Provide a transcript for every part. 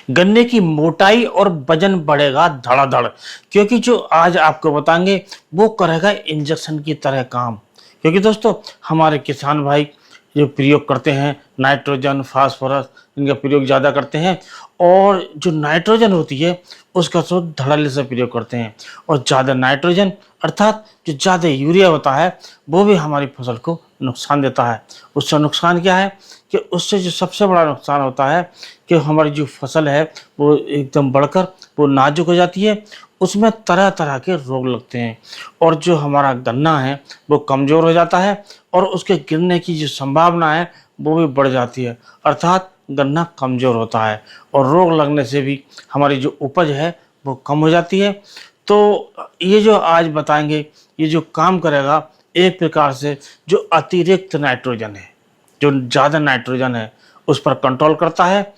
गन्ने की मोटाई और वजन बढ़ेगा धड़ाधड़, क्योंकि जो आज आपको बताएंगे वो करेगा इंजेक्शन की तरह काम। क्योंकि दोस्तों हमारे किसान भाई जो प्रयोग करते हैं नाइट्रोजन फास्फोरस, इनका प्रयोग ज़्यादा करते हैं, और जो नाइट्रोजन होती है उसका तो धड़ल्ले से प्रयोग करते हैं। और ज़्यादा नाइट्रोजन अर्थात जो ज़्यादा यूरिया होता है वो भी हमारी फसल को नुकसान देता है। उससे नुकसान क्या है कि उससे जो सबसे बड़ा नुकसान होता है कि हमारी जो फसल है वो एकदम बढ़कर वो नाजुक हो जाती है, उसमें तरह तरह के रोग लगते हैं, और जो हमारा गन्ना है वो कमज़ोर हो जाता है, और उसके गिरने की जो संभावना है वो भी बढ़ जाती है। अर्थात गन्ना कमज़ोर होता है, और रोग लगने से भी हमारी जो उपज है वो कम हो जाती है। तो ये जो आज बताएंगे ये जो काम करेगा एक प्रकार से जो अतिरिक्त नाइट्रोजन है, जो ज़्यादा नाइट्रोजन है उस पर कंट्रोल करता है,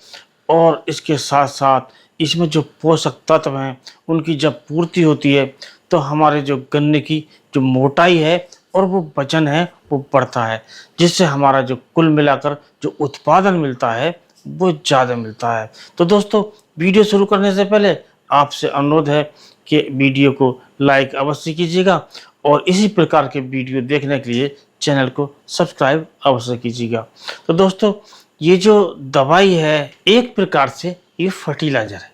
और इसके साथ साथ इसमें जो पोषक तत्व हैं उनकी जब पूर्ति होती है तो हमारे जो गन्ने की जो मोटाई है और वो वजन है वो बढ़ता है, जिससे हमारा जो कुल मिलाकर जो उत्पादन मिलता है वो ज़्यादा मिलता है। तो दोस्तों वीडियो शुरू करने से पहले आपसे अनुरोध है कि वीडियो को लाइक अवश्य कीजिएगा, और इसी प्रकार के वीडियो देखने के लिए चैनल को सब्सक्राइब अवश्य कीजिएगा। तो दोस्तों ये जो दवाई है एक प्रकार से ये फर्टिलाइज़र है,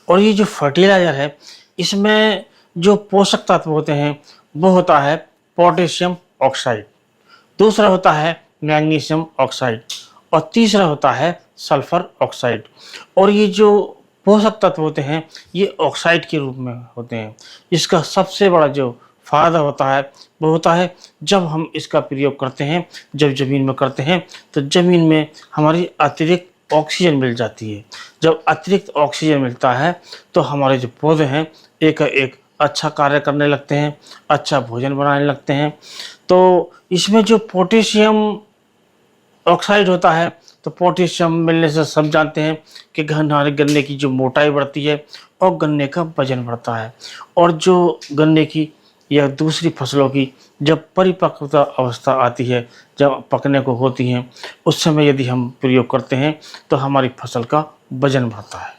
और ये जो फर्टिलाइज़र है इसमें जो पोषक तत्व होते हैं वो होता है पोटेशियम ऑक्साइड, दूसरा होता है मैग्नीशियम ऑक्साइड, और तीसरा होता है सल्फर ऑक्साइड। और ये जो पोषक तत्व होते हैं ये ऑक्साइड के रूप में होते हैं। इसका सबसे बड़ा जो फ़ायदा होता है वो होता है जब हम इसका प्रयोग करते हैं, जब ज़मीन में करते हैं तो ज़मीन में हमारी अतिरिक्त ऑक्सीजन मिल जाती है। जब अतिरिक्त ऑक्सीजन मिलता है तो हमारे जो पौधे हैं एक अच्छा कार्य करने लगते हैं, अच्छा भोजन बनाने लगते हैं। तो इसमें जो पोटेशियम ऑक्साइड होता है, तो पोटेशियम मिलने से सब जानते हैं कि हमारे गन्ने की जो मोटाई बढ़ती है और गन्ने का वजन बढ़ता है। और जो गन्ने की या दूसरी फसलों की जब परिपक्वता अवस्था आती है, जब पकने को होती हैं, उस समय यदि हम प्रयोग करते हैं तो हमारी फसल का वजन बढ़ता है।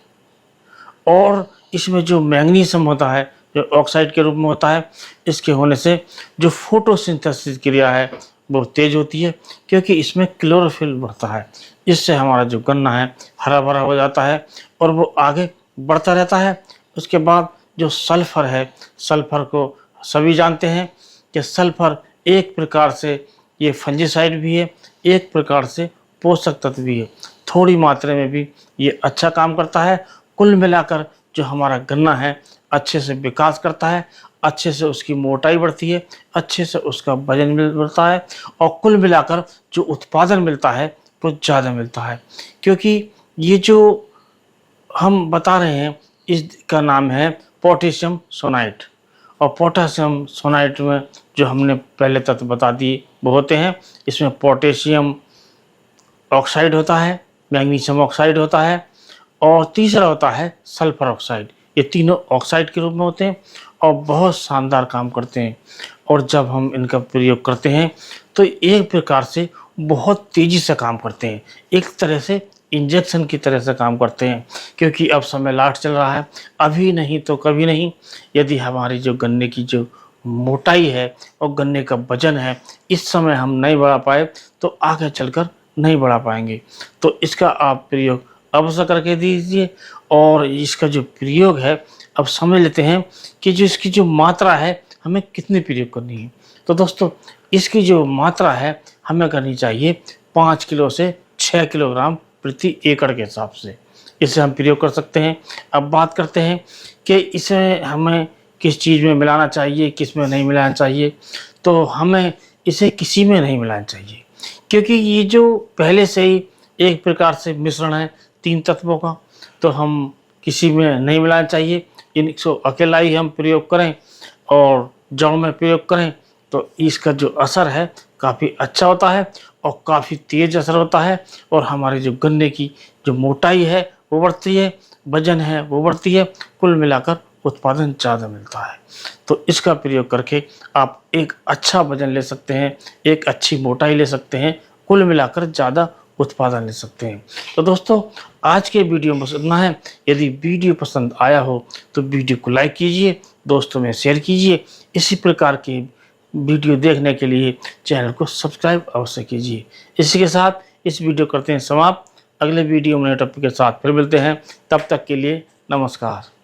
और इसमें जो मैग्नीशियम होता है जो ऑक्साइड के रूप में होता है, इसके होने से जो फोटोसिंथेसिस क्रिया है वो तेज होती है, क्योंकि इसमें क्लोरोफिल बढ़ता है। इससे हमारा जो गन्ना है हरा भरा हो जाता है और वो आगे बढ़ता रहता है। उसके बाद जो सल्फर है, सल्फर को सभी जानते हैं कि सल्फर एक प्रकार से ये फंजीसाइड भी है, एक प्रकार से पोषक तत्व भी है। थोड़ी मात्रा में भी ये अच्छा काम करता है। कुल मिलाकर जो हमारा गन्ना है अच्छे से विकास करता है, अच्छे से उसकी मोटाई बढ़ती है, अच्छे से उसका वजन बढ़ता है, और कुल मिलाकर जो उत्पादन मिलता है वो ज़्यादा मिलता है। क्योंकि ये जो हम बता रहे हैं इसका नाम है पोटेशियम सोनाइट, और पोटेशियम सोनाइट में जो हमने पहले तत्व बता दिए वो होते हैं। इसमें पोटेशियम ऑक्साइड होता है, मैग्नीशियम ऑक्साइड होता है, और तीसरा होता है सल्फर ऑक्साइड। ये तीनों ऑक्साइड के रूप में होते हैं और बहुत शानदार काम करते हैं। और जब हम इनका प्रयोग करते हैं तो एक प्रकार से बहुत तेज़ी से काम करते हैं, एक तरह से इंजेक्शन की तरह से काम करते हैं। क्योंकि अब समय लास्ट चल रहा है, अभी नहीं तो कभी नहीं। यदि हमारी जो गन्ने की जो मोटाई है और गन्ने का वजन है इस समय हम नहीं बढ़ा पाए तो आगे चलकर नहीं बढ़ा पाएंगे। तो इसका आप प्रयोग अवश्य करके दीजिए। और इसका जो प्रयोग है अब समझ लेते हैं कि जो इसकी जो मात्रा है हमें कितनी प्रयोग करनी है। तो दोस्तों इसकी जो मात्रा है हमें करनी चाहिए 5 किलो से 6 किलोग्राम प्रति एकड़ के हिसाब से। इसे हम प्रयोग कर सकते हैं। अब बात करते हैं कि इसे हमें किस चीज़ में मिलाना चाहिए, किस में नहीं मिलाना चाहिए। तो हमें इसे किसी में नहीं मिलाना चाहिए, क्योंकि ये जो पहले से ही एक प्रकार से मिश्रण है 3 तत्वों का, तो हम किसी में नहीं मिलाना चाहिए। इनको अकेला ही हम प्रयोग करें और जड़ में प्रयोग करें तो इसका जो असर है काफ़ी अच्छा होता है और काफ़ी तेज़ असर होता है, और हमारे जो गन्ने की जो मोटाई है वो बढ़ती है, वजन है वो बढ़ती है, कुल मिलाकर उत्पादन ज़्यादा मिलता है। तो इसका प्रयोग करके आप एक अच्छा वजन ले सकते हैं, एक अच्छी मोटाई ले सकते हैं, कुल मिलाकर ज़्यादा उत्पादन ले सकते हैं। तो दोस्तों आज के वीडियो में बस इतना है। यदि वीडियो पसंद आया हो तो वीडियो को लाइक कीजिए, दोस्तों में शेयर कीजिए। इसी प्रकार के वीडियो देखने के लिए चैनल को सब्सक्राइब अवश्य कीजिए। इसी के साथ इस वीडियो करते हैं समाप्त। अगले वीडियो में नए टॉपिक के साथ फिर मिलते हैं। तब तक के लिए नमस्कार।